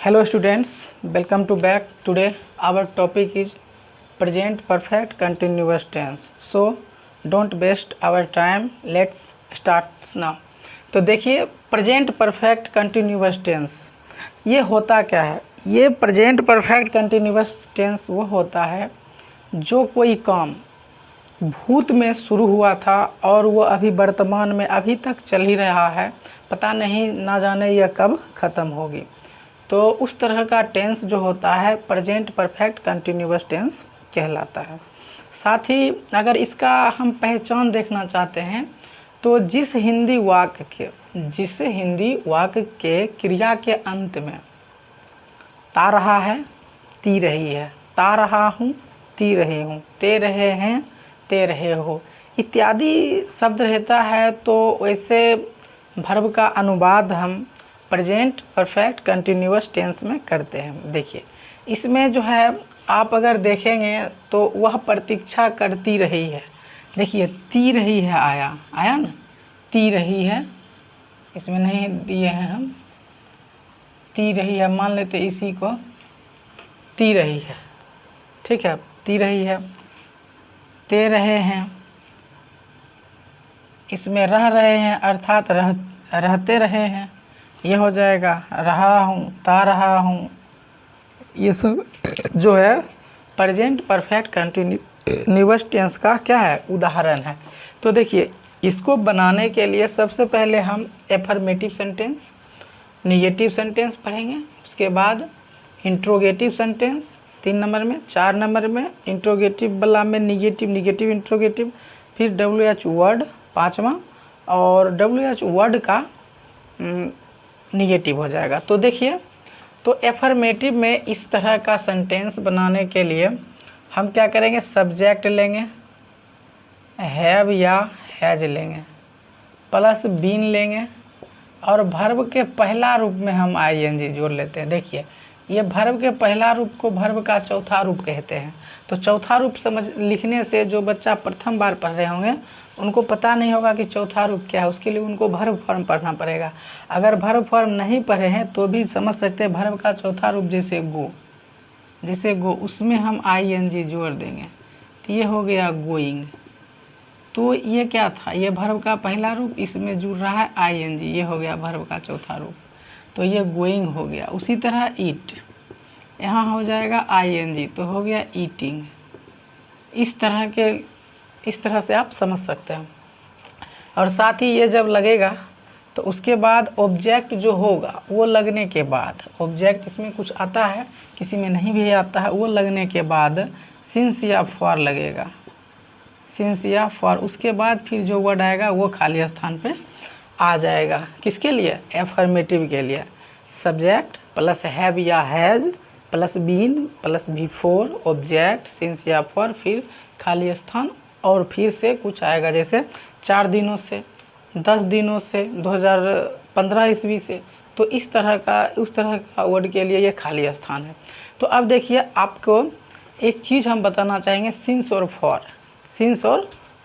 Hello students, welcome to back. Today our topic is present perfect continuous tense. So don't waste our time. Let's start now. तो देखिए present perfect continuous tense ये होता क्या है। ये present perfect continuous tense वो होता है जो कोई काम भूत में शुरू हुआ था और वो अभी वर्तमान में अभी तक चल ही रहा है, पता नहीं ना जाने यह कब ख़त्म होगी। तो उस तरह का टेंस जो होता है प्रेजेंट परफेक्ट कंटिन्यूअस टेंस कहलाता है। साथ ही अगर इसका हम पहचान देखना चाहते हैं तो जिस हिंदी वाक्य के क्रिया के अंत में ता रहा है, ती रही है, ता रहा हूँ, ती रही हूँ, ते रहे हैं, ते रहे हो इत्यादि शब्द रहता है, तो वैसे वर्ब का अनुवाद हम प्रेजेंट परफेक्ट कंटिन्यूअस टेंस में करते हैं। देखिए इसमें जो है आप अगर देखेंगे तो वह प्रतीक्षा करती रही है। देखिए ती रही है, आया ना, ती रही है, इसमें नहीं दिए हैं हम, ती रही है, मान लेते इसी को ती रही है, ठीक है, ती रही है, ते रहे हैं, इसमें रह रहे हैं अर्थात रहते रहे हैं, ये हो जाएगा रहा हूँ, ता रहा हूँ। ये सब जो है प्रेजेंट परफेक्ट कंटिन्यूअस टेंस का क्या है, उदाहरण है। तो देखिए इसको बनाने के लिए सबसे पहले हम एफर्मेटिव सेंटेंस, निगेटिव सेंटेंस पढ़ेंगे, उसके बाद इंट्रोगेटिव सेंटेंस 3 नंबर में, 4 नंबर में इंट्रोगेटिव वाला में निगेटिव इंट्रोगेटिव, फिर WH वर्ड 5वां और WH वर्ड का निगेटिव हो जाएगा। तो देखिए तो एफर्मेटिव में इस तरह का सेंटेंस बनाने के लिए हम क्या करेंगे, सब्जेक्ट लेंगे, हैव या हैज लेंगे, प्लस बीन लेंगे और वर्ब के पहला रूप में हम ING जोड़ लेते हैं। देखिए ये वर्ब के पहला रूप को वर्ब का चौथा रूप कहते हैं। तो चौथा रूप समझ लिखने से जो बच्चा प्रथम बार पढ़ रहे होंगे उनको पता नहीं होगा कि चौथा रूप क्या है, उसके लिए उनको वर्ब फॉर्म पढ़ना पड़ेगा। अगर वर्ब फॉर्म नहीं पढ़े हैं तो भी समझ सकते हैं वर्ब का चौथा रूप जैसे गो, उसमें हम ING जोड़ देंगे, तो ये हो गया गोइंग। तो ये क्या था, ये वर्ब का पहला रूप, इसमें जुड़ रहा है ING, ये हो गया वर्ब का चौथा रूप, तो ये गोइंग हो गया। उसी तरह ईट, यहाँ हो जाएगा ING, तो हो गया ईटिंग। इस तरह से आप समझ सकते हैं। और साथ ही ये जब लगेगा तो उसके बाद ऑब्जेक्ट जो होगा वो लगने के बाद, ऑब्जेक्ट इसमें कुछ आता है किसी में नहीं भी आता है, वो लगने के बाद सिंस या फॉर लगेगा, सिंस या फॉर। उसके बाद फिर जो वर्ड आएगा वो खाली स्थान पे आ जाएगा। किसके लिए, एफर्मेटिव के लिए। सब्जेक्ट प्लस हैव या has plus been plus before object since या फॉर, फिर खाली स्थान और फिर से कुछ आएगा, जैसे 4 दिनों से, 10 दिनों से, 2015 ईस्वी से। तो उस तरह का वर्ड के लिए ये खाली स्थान है। तो अब देखिए आपको एक चीज़ हम बताना चाहेंगे, सिंस और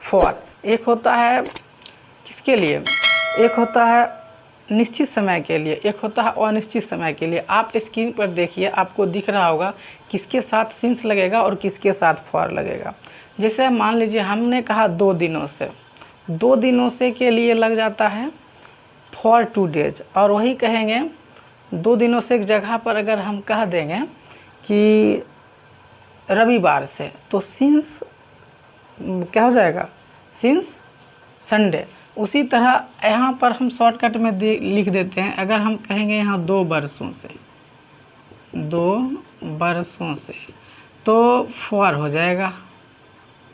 फॉर। एक होता है किसके लिए, एक होता है निश्चित समय के लिए, एक होता है अनिश्चित समय के लिए। आप स्क्रीन पर देखिए, आपको दिख रहा होगा किसके साथ सिंस लगेगा और किसके साथ फॉर लगेगा। जैसे मान लीजिए हमने कहा 2 दिनों से, 2 दिनों से के लिए लग जाता है फॉर 2 डेज। और वही कहेंगे 2 दिनों से एक जगह पर अगर हम कह देंगे कि रविवार से, तो सिंस क्या हो जाएगा, सिंस संडे। उसी तरह यहाँ पर हम शॉर्टकट में लिख देते हैं, अगर हम कहेंगे यहाँ 2 वर्षों से, 2 वर्षों से, तो फॉर हो जाएगा,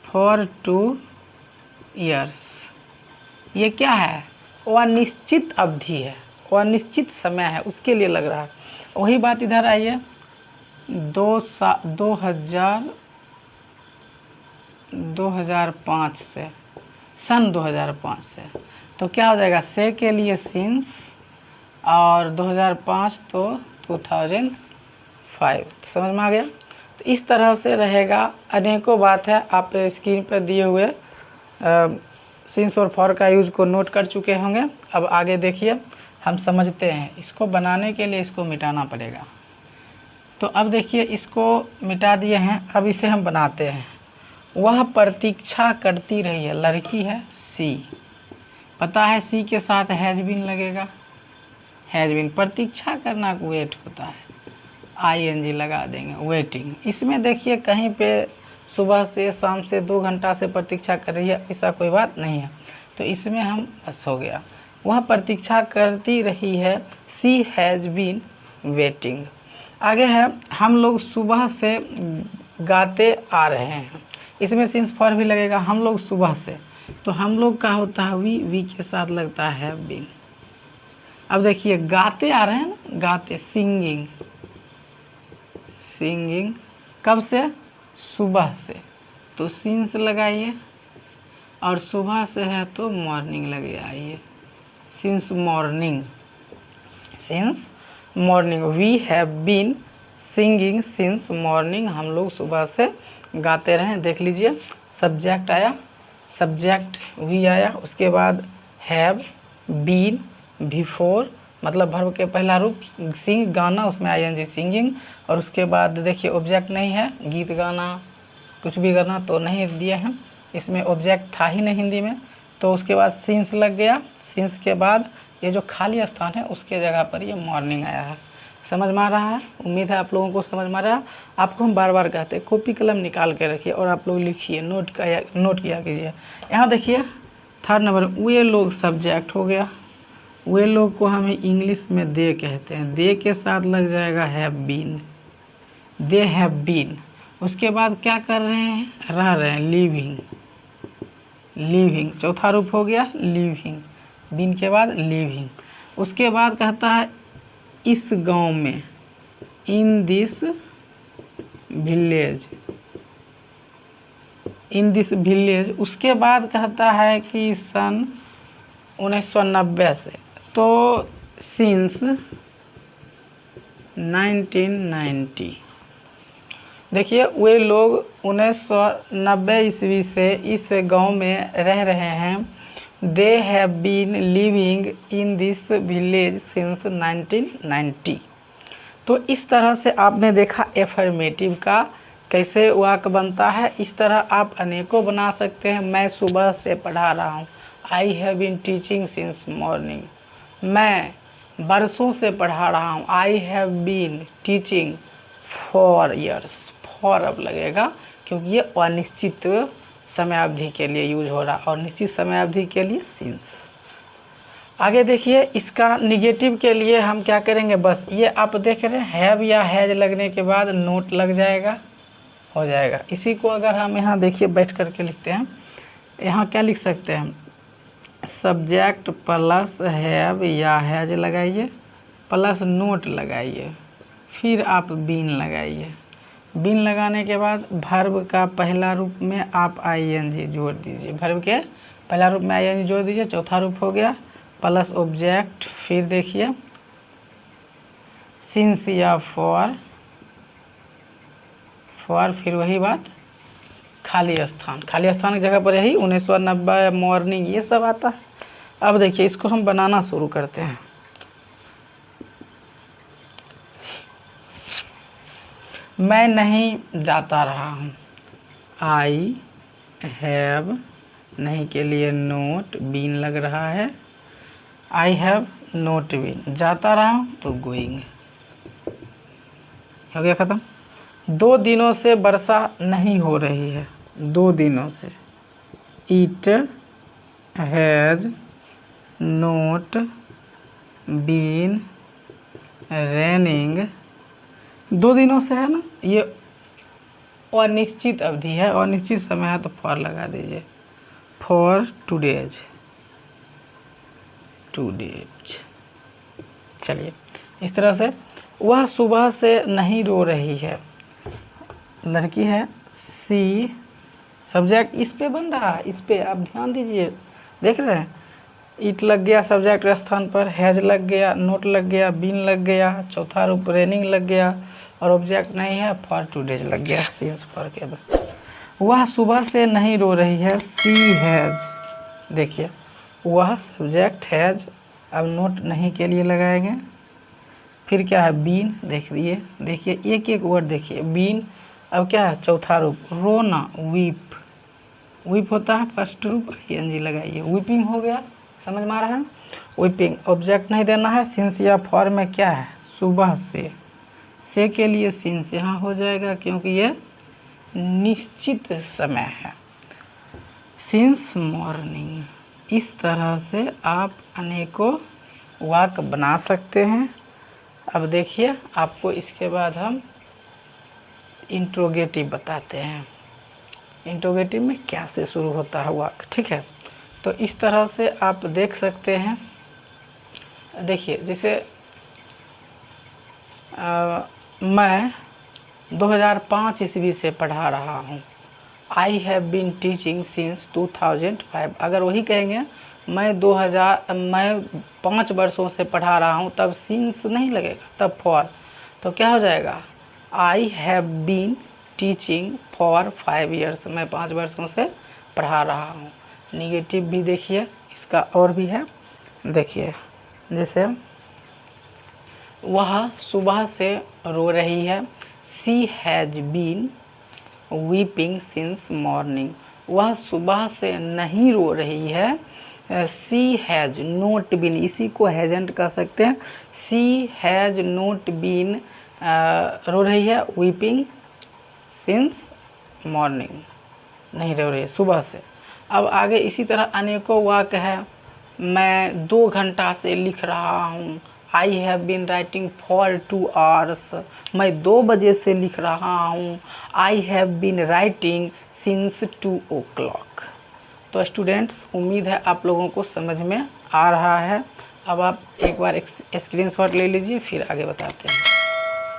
फॉर 2 ईयर्स। ये क्या है, अनिश्चित अवधि है, अनिश्चित समय है, उसके लिए लग रहा है। वही बात इधर आइए, 2005 से, सन 2005 से, तो क्या हो जाएगा, से के लिए सिंस और 2005 तो 2005। समझ में आ गया। तो इस तरह से रहेगा, अनेकों बात है। आप स्क्रीन पर दिए हुए सिंस और फॉर का यूज को नोट कर चुके होंगे। अब आगे देखिए, हम समझते हैं। इसको बनाने के लिए इसको मिटाना पड़ेगा। तो अब देखिए इसको मिटा दिए हैं, अब इसे हम बनाते हैं। वह प्रतीक्षा करती रही है, लड़की है सी, पता है सी के साथ हैज बीन लगेगा, हैज बीन, प्रतीक्षा करना को वेट होता है, आईएनजी लगा देंगे, वेटिंग। इसमें देखिए कहीं पे सुबह से शाम से 2 घंटा से प्रतीक्षा कर रही है, ऐसा कोई बात नहीं है, तो इसमें हम बस हो गया। वह प्रतीक्षा करती रही है, सी हैज़ बीन वेटिंग। आगे है, हम लोग सुबह से गाते आ रहे हैं, इसमें सिंस फॉर भी लगेगा, हम लोग सुबह से, तो हम लोग का होता है वी के साथ लगता है बीन। अब देखिए गाते आ रहे हैं ना, गाते, सिंगिंग, सिंगिंग कब से, सुबह से, तो सिंस लगाइए, और सुबह से है तो मॉर्निंग लगे आइए, since morning, since morning. We have been singing since morning, हम लोग सुबह से गाते रहे। देख लीजिए सब्जेक्ट आया, सब्जेक्ट वी आया, उसके बाद हैव, बीन, बिफोर मतलब वर्ब के पहला रूप, सिंग गाना, उसमें आईएनजी सिंगिंग, और उसके बाद देखिए ऑब्जेक्ट नहीं है, गीत गाना कुछ भी गाना तो नहीं दिए हैं, इसमें ऑब्जेक्ट था ही नहीं हिंदी में, तो उसके बाद सिंस लग गया, सिंस के बाद ये जो खाली स्थान है उसके जगह पर ये मॉर्निंग आया है। समझ में आ रहा है? उम्मीद है आप लोगों को समझ में आ रहा है। आपको हम बार बार कहते हैं कॉपी कलम निकाल के रखिए और आप लोग लिखिए, नोट किया कीजिए। यहाँ देखिए थर्ड नंबर, वे लोग सब्जेक्ट हो गया, वे लोग को हमें इंग्लिश में दे कहते हैं, दे के साथ लग जाएगा have been, they have been. उसके बाद क्या कर रहे हैं, रह रहे हैं, लिविंग, लिविंग चौथा रूप हो गया, लिविंग, बीन के बाद लिविंग। उसके बाद कहता है इस गांव में, इन this village, in this village. उसके बाद कहता है कि सन 1990 से, तो सिंस 1990। देखिए वे लोग 1990 ईस्वी से इस गांव में रह रहे हैं, they have been living in this village since 1990। तो इस तरह से आपने देखा एफर्मेटिव का कैसे वाक्य बनता है। इस तरह आप अनेकों बना सकते हैं। मैं सुबह से पढ़ा रहा हूँ, I have been teaching since morning. मैं बरसों से पढ़ा रहा हूँ, I have been teaching for years. For अब लगेगा क्योंकि ये अनिश्चित समयावधि के लिए यूज हो रहा, और निश्चित समयावधि के लिए सिंस। आगे देखिए इसका निगेटिव के लिए हम क्या करेंगे, बस ये आप देख रहे हैं हैव या हैज लगने के बाद नोट लग जाएगा, हो जाएगा। इसी को अगर हम यहाँ देखिए बैठ करके लिखते हैं, यहाँ क्या लिख सकते हैं, सब्जेक्ट प्लस हैव या हैज लगाइए, प्लस नोट लगाइए, फिर आप बीन लगाइए। बीन लगाने के बाद वर्ब का पहला रूप में आप आईएनजी जोड़ दीजिए, वर्ब के पहला रूप में आईएनजी जोड़ दीजिए, चौथा रूप हो गया, प्लस ऑब्जेक्ट, फिर देखिए सिंस या फॉर, फिर वही बात खाली स्थान, खाली स्थान की जगह पर यही 1990 मॉर्निंग ये सब आता है। अब देखिए इसको हम बनाना शुरू करते हैं। मैं नहीं जाता रहा हूँ, आई हैव, नहीं के लिए नोट, बीन लग रहा है, आई हैव नोट बीन, जाता रहा हूँ तो गोइंग, हो गया ख़त्म। 2 दिनों से वर्षा नहीं हो रही है, 2 दिनों से, it has not been raining. 2 दिनों से है ना, ये अनिश्चित अवधि है, अनिश्चित समय है तो फॉर लगा दीजिए, फॉर टूडेज, चलिए इस तरह से। वह सुबह से नहीं रो रही है, लड़की है सी, सब्जेक्ट इस पे बन रहा है, इस पे आप ध्यान दीजिए, देख रहे हैं, इट लग गया सब्जेक्ट स्थान पर, हैज लग गया, नोट लग गया, बीन लग गया, चौथा रूप रेनिंग लग गया, और ऑब्जेक्ट नहीं है, फॉर टूडेज लग गया, सिंस फॉर के बस। वह सुबह से नहीं रो रही है, सी हैज, देखिए वह सब्जेक्ट हैज, अब नोट नहीं के लिए लगाएंगे, फिर क्या है बीन, देखिए एक एक वर्ड देखिए बीन। अब क्या है चौथा रूप रोना, वीप, वीप होता है फर्स्ट रूप, ing लगाइए, वीपिंग हो गया, समझ में आ रहा है। वीपिंग ऑब्जेक्ट नहीं देना है, सिंस या फॉर में क्या है सुबह से के लिए सिंस यहाँ हो जाएगा क्योंकि ये निश्चित समय है। सिंस मॉर्निंग, इस तरह से आप अनेकों वाक्य बना सकते हैं। अब देखिए आपको इसके बाद हम इंट्रोगेटिव बताते हैं, इंट्रोगेटिव में क्या से शुरू होता है वाक्य, ठीक है। तो इस तरह से आप देख सकते हैं। देखिए जैसे मैं 2005 ईस्वी से पढ़ा रहा हूँ, I have been teaching since 2005। अगर वही कहेंगे मैं 5 वर्षों से पढ़ा रहा हूँ, तब सिंस नहीं लगेगा, तब फॉर। तो क्या हो जाएगा I have been teaching for 5 years, मैं 5 वर्षों से पढ़ा रहा हूँ। निगेटिव भी देखिए इसका और भी है, देखिए जैसे वह सुबह से रो रही है, she has been weeping since morning. वह सुबह से नहीं रो रही है, शी हैज़ नोट बीन, इसी को हैजेंट कह सकते हैं, शी हैज़ नोट बीन रो रही है वीपिंग सिंस मॉर्निंग, नहीं रो रही है सुबह से। अब आगे इसी तरह अनेकों वाक्य है, मैं 2 घंटा से लिख रहा हूँ, I have been writing for 2 hours, मैं 2 बजे से लिख रहा हूँ, I have been writing since 2 o'clock। तो स्टूडेंट्स उम्मीद है आप लोगों को समझ में आ रहा है। अब आप एक बार स्क्रीनशॉट ले लीजिए, फिर आगे बताते हैं।